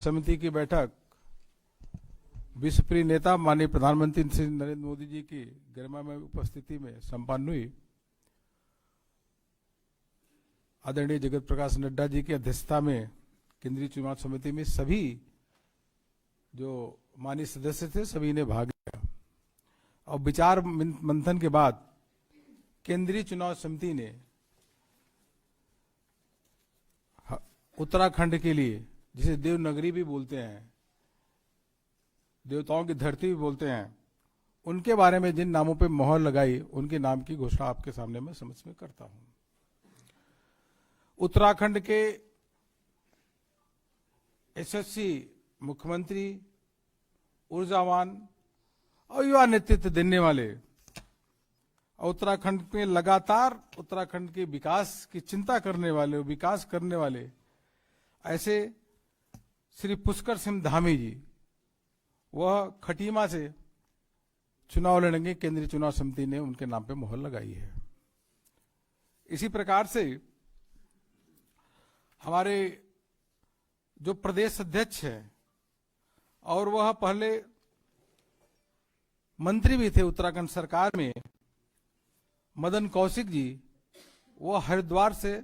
समिति की बैठक विश्वप्रिय नेता माननीय प्रधानमंत्री श्री नरेंद्र मोदी जी की गरिमामय उपस्थिति में संपन्न हुई। आदरणीय जगत प्रकाश नड्डा जी की अध्यक्षता में केंद्रीय चुनाव समिति में सभी जो माननीय सदस्य थे सभी ने भाग लिया और विचार मंथन के बाद केंद्रीय चुनाव समिति ने उत्तराखंड के लिए, जिसे देवनगरी भी बोलते हैं, देवताओं की धरती भी बोलते हैं, उनके बारे में जिन नामों पे मोहर लगाई उनके नाम की घोषणा आपके सामने मैं समझ में करता हूं। उत्तराखंड के यशस्वी मुख्यमंत्री, ऊर्जावान और युवा नेतृत्व देने वाले, उत्तराखंड में लगातार उत्तराखंड के विकास की चिंता करने वाले, विकास करने वाले ऐसे श्री पुष्कर सिंह धामी जी, वह खटीमा से चुनाव लड़ेंगे। केंद्रीय चुनाव समिति ने उनके नाम पे मोहर लगाई है। इसी प्रकार से हमारे जो प्रदेश अध्यक्ष हैं और वह पहले मंत्री भी थे उत्तराखंड सरकार में, मदन कौशिक जी, वह हरिद्वार से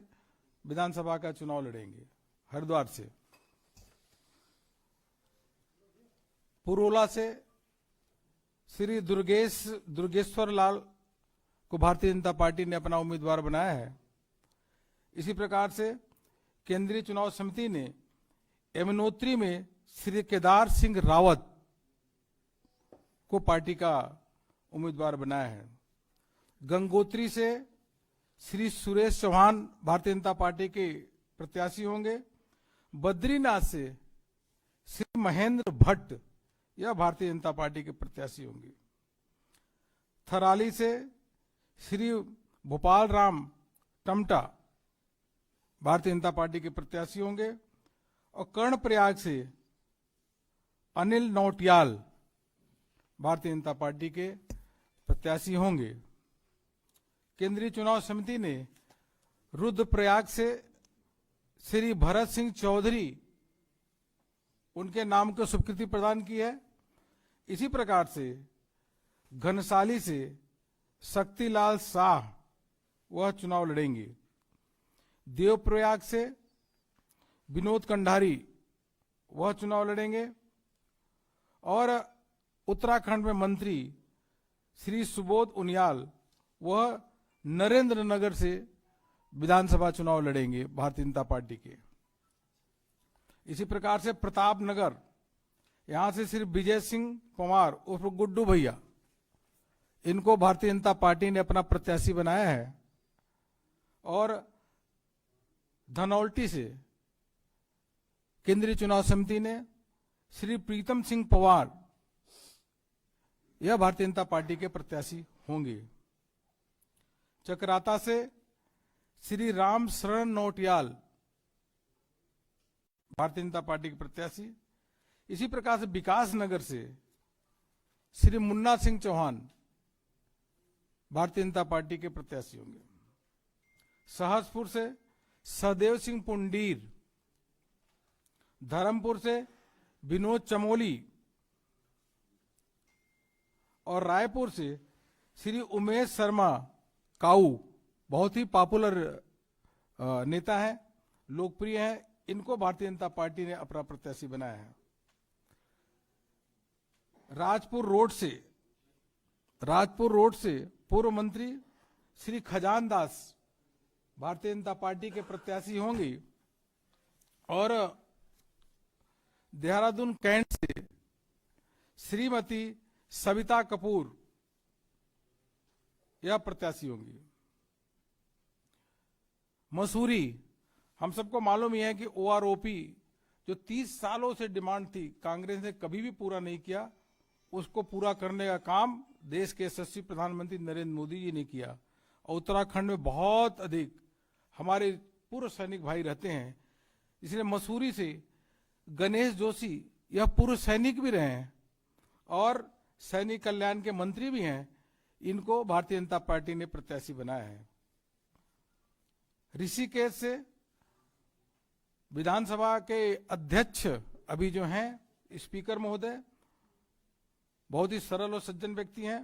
विधानसभा का चुनाव लड़ेंगे। हरिद्वार से, पुरोला से श्री दुर्गेश्वर लाल को भारतीय जनता पार्टी ने अपना उम्मीदवार बनाया है। इसी प्रकार से केंद्रीय चुनाव समिति ने यमुनोत्री में श्री केदार सिंह रावत को पार्टी का उम्मीदवार बनाया है। गंगोत्री से श्री सुरेश चौहान भारतीय जनता पार्टी के प्रत्याशी होंगे। बद्रीनाथ से श्री महेंद्र भट्ट, यह भारतीय जनता पार्टी के प्रत्याशी होंगे। थराली से श्री भोपाल राम टमटा भारतीय जनता पार्टी के प्रत्याशी होंगे और कर्णप्रयाग से अनिल नौटियाल भारतीय जनता पार्टी के प्रत्याशी होंगे। केंद्रीय चुनाव समिति ने रुद्रप्रयाग से श्री भरत सिंह चौधरी, उनके नाम को स्वीकृति प्रदान की है। इसी प्रकार से घनसाली से शक्तिलाल शाह, वह चुनाव लड़ेंगे। देवप्रयाग से विनोद कंडारी, वह चुनाव लड़ेंगे। और उत्तराखंड में मंत्री श्री सुबोध उनियाल, वह नरेंद्र नगर से विधानसभा चुनाव लड़ेंगे भारतीय जनता पार्टी के। इसी प्रकार से प्रतापनगर, यहां से श्री विजय सिंह पंवार उर्फ गुड्डू भैया, इनको भारतीय जनता पार्टी ने अपना प्रत्याशी बनाया है। और धनौल्टी से केंद्रीय चुनाव समिति ने श्री प्रीतम सिंह पवार, यह भारतीय जनता पार्टी के प्रत्याशी होंगे। चकराता से श्री राम शरण नौटियाल भारतीय जनता पार्टी के प्रत्याशी। इसी प्रकार से विकास नगर से श्री मुन्ना सिंह चौहान भारतीय जनता पार्टी के प्रत्याशी होंगे। सहसपुर से सहदेव सिंह पुंडीर, धर्मपुर से विनोद चमोली और रायपुर से श्री उमेश शर्मा काऊ, बहुत ही पॉपुलर नेता है, लोकप्रिय है, इनको भारतीय जनता पार्टी ने अपना प्रत्याशी बनाया है। राजपुर रोड से पूर्व मंत्री श्री खजान दास भारतीय जनता पार्टी के प्रत्याशी होंगे। और देहरादून कैंट से श्रीमती सविता कपूर, यह प्रत्याशी होंगी। मसूरी, हम सबको मालूम ही है कि ओआरओपी जो 30 सालों से डिमांड थी, कांग्रेस ने कभी भी पूरा नहीं किया, उसको पूरा करने का काम देश के यशस्वी प्रधानमंत्री नरेंद्र मोदी जी ने किया। और उत्तराखंड में बहुत अधिक हमारे पूर्व सैनिक भाई रहते हैं, इसलिए मसूरी से गणेश जोशी, यह पूर्व सैनिक भी रहे हैं और सैनिक कल्याण के मंत्री भी हैं, इनको भारतीय जनता पार्टी ने प्रत्याशी बनाया है। ऋषिकेश से विधानसभा के अध्यक्ष अभी जो हैं स्पीकर महोदय बहुत ही सरल और सज्जन व्यक्ति हैं।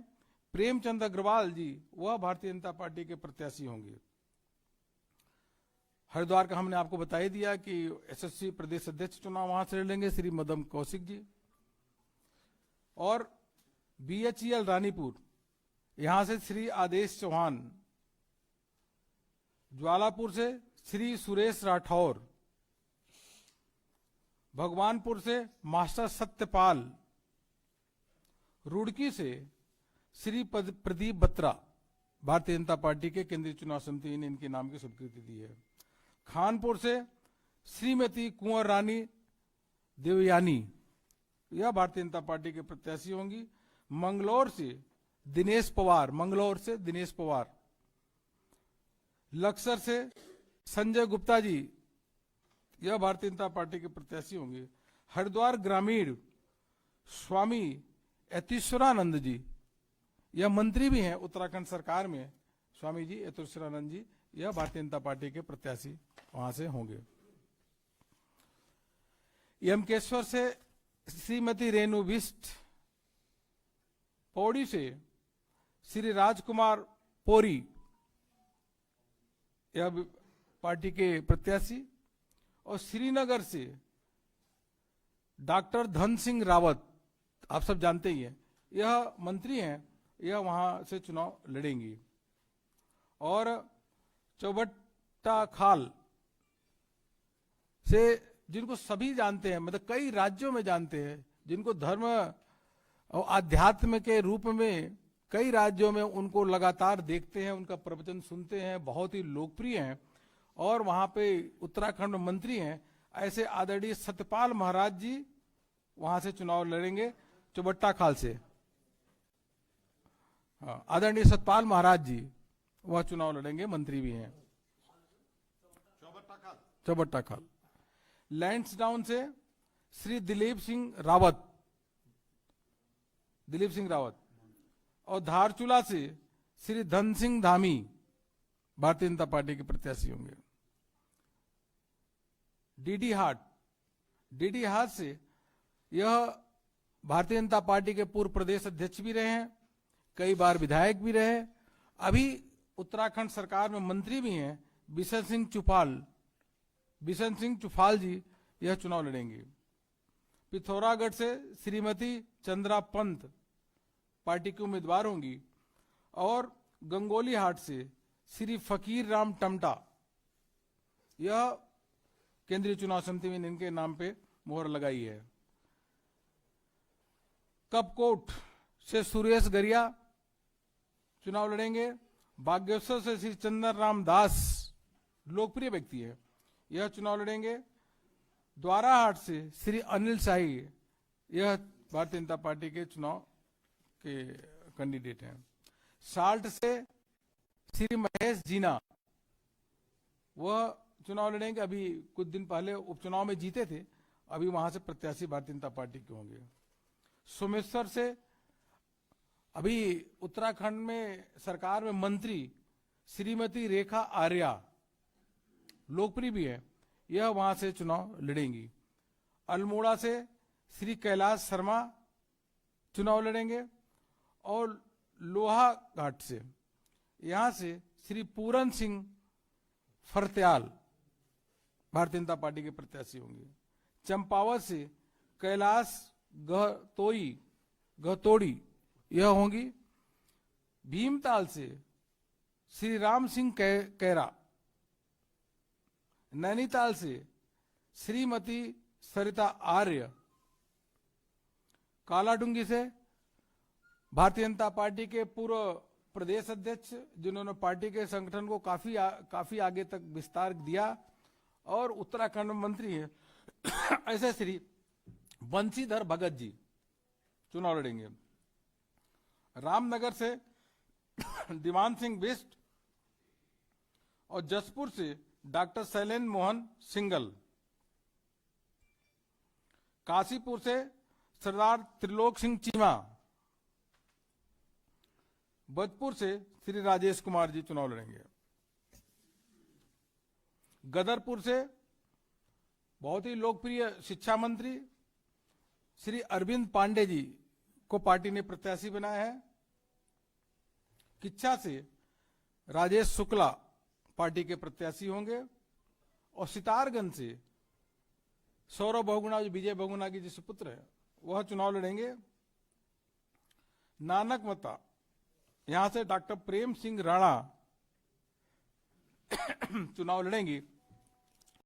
प्रेमचंद अग्रवाल जी वह भारतीय जनता पार्टी के प्रत्याशी होंगे। हरिद्वार का हमने आपको बता ही दिया कि एसएससी प्रदेश अध्यक्ष चुनाव वहां से लड़ेंगे श्री मदन कौशिक जी। और बीएचईएल रानीपुर यहां से श्री आदेश चौहान, ज्वालापुर से श्री सुरेश राठौर, भगवानपुर से मास्टर सत्यपाल, रुड़की से श्री प्रदीप बत्रा, भारतीय जनता पार्टी के केंद्रीय चुनाव समिति ने इनके नाम की स्वीकृति दी है। खानपुर से श्रीमती कुंवर रानी देवयानी, यह भारतीय जनता पार्टी के प्रत्याशी होंगी। मंगलौर से दिनेश पवार, लक्सर से संजय गुप्ता जी, यह भारतीय जनता पार्टी के प्रत्याशी होंगे। हरिद्वार ग्रामीण स्वामी यतीश्वरानंद जी, यह मंत्री भी हैं उत्तराखंड सरकार में, स्वामी जी यतीश्वरानंद जी, यह भारतीय जनता पार्टी के प्रत्याशी वहां से होंगे। यमकेश्वर से श्रीमती रेणु बिष्ट, पौड़ी से श्री राजकुमार पोरी, यह पार्टी के प्रत्याशी। और श्रीनगर से डॉक्टर धन सिंह रावत, आप सब जानते ही हैं, यह मंत्री हैं, यह वहां से चुनाव लड़ेंगी। और चौबट्टा खाल से, जिनको सभी जानते हैं, मतलब कई राज्यों में जानते हैं, जिनको धर्म और आध्यात्म के रूप में कई राज्यों में उनको लगातार देखते हैं, उनका प्रवचन सुनते हैं, बहुत ही लोकप्रिय हैं और वहां पे उत्तराखंड में मंत्री हैं, ऐसे आदरणीय सत्यपाल महाराज जी वहां से चुनाव लड़ेंगे चौबट्टा खाल से। हाँ, आदरणीय सत्यपाल महाराज जी वह चुनाव लड़ेंगे, मंत्री भी हैं। चौबट्टा खाल। लैंसडाउन से श्री दिलीप सिंह रावत और धारचूला से श्री धन सिंह धामी भारतीय जनता पार्टी के प्रत्याशी होंगे। डीडी हाट से यह भारतीय जनता पार्टी के पूर्व प्रदेश अध्यक्ष भी रहे हैं, कई बार विधायक भी रहे, अभी उत्तराखंड सरकार में मंत्री भी हैं। बिशन सिंह चुफाल जी यह चुनाव लड़ेंगे। पिथौरागढ़ से श्रीमती चंद्रा पंत पार्टी की उम्मीदवार होंगी। और गंगोली हाट से श्री फकीर राम टमटा, यह केंद्रीय चुनाव समिति ने इनके नाम पे मोहर लगाई है। कपकोट से सुरेश गरिया चुनाव लड़ेंगे। बागेश्वर से श्री चंदन राम दास, लोकप्रिय व्यक्ति है, यह चुनाव लड़ेंगे। द्वाराहाट से श्री अनिल शाही, यह भारतीय जनता पार्टी के चुनाव के कैंडिडेट हैं। साल्ट से श्री महेश जीना, वह चुनाव लड़ेंगे, अभी कुछ दिन पहले उपचुनाव में जीते थे, अभी वहां से प्रत्याशी भारतीय जनता पार्टी के होंगे। सोमेश्वर से अभी उत्तराखंड में सरकार में मंत्री श्रीमती रेखा आर्या, लोकप्रिय भी है, यह वहां से चुनाव लड़ेंगी। अल्मोड़ा से श्री कैलाश शर्मा चुनाव लड़ेंगे। और लोहाघाट से यहां से श्री पूरन सिंह फरत्याल भारतीय जनता पार्टी के प्रत्याशी होंगे। चंपावत से कैलाश गहतोड़ी यह होंगी। भीमताल से श्री राम सिंह कैरा, नैनीताल से श्रीमती सरिता आर्य, कालाडूंगी से भारतीय जनता पार्टी के पूर्व प्रदेश अध्यक्ष, जिन्होंने पार्टी के संगठन को काफी आगे तक विस्तार दिया और उत्तराखंड में मंत्री हैं, ऐसे श्री बंशीधर भगत जी चुनाव लड़ेंगे। रामनगर से दीवान सिंह बिष्ट और जसपुर से डॉक्टर शैलेंद्र मोहन सिंगल। काशीपुर से सरदार त्रिलोक सिंह चीमा। बजपुर से श्री राजेश कुमार जी चुनाव लड़ेंगे। गदरपुर से बहुत ही लोकप्रिय शिक्षा मंत्री श्री अरविंद पांडे जी को पार्टी ने प्रत्याशी बनाया है। किच्छा से राजेश शुक्ला पार्टी के प्रत्याशी होंगे और सितारगंज से सौरभ बहुगुणा, जो विजय बहुगुणा के जिस पुत्र है, वह चुनाव लड़ेंगे। नानक मता यहां से डॉक्टर प्रेम सिंह राणा चुनाव लड़ेंगी।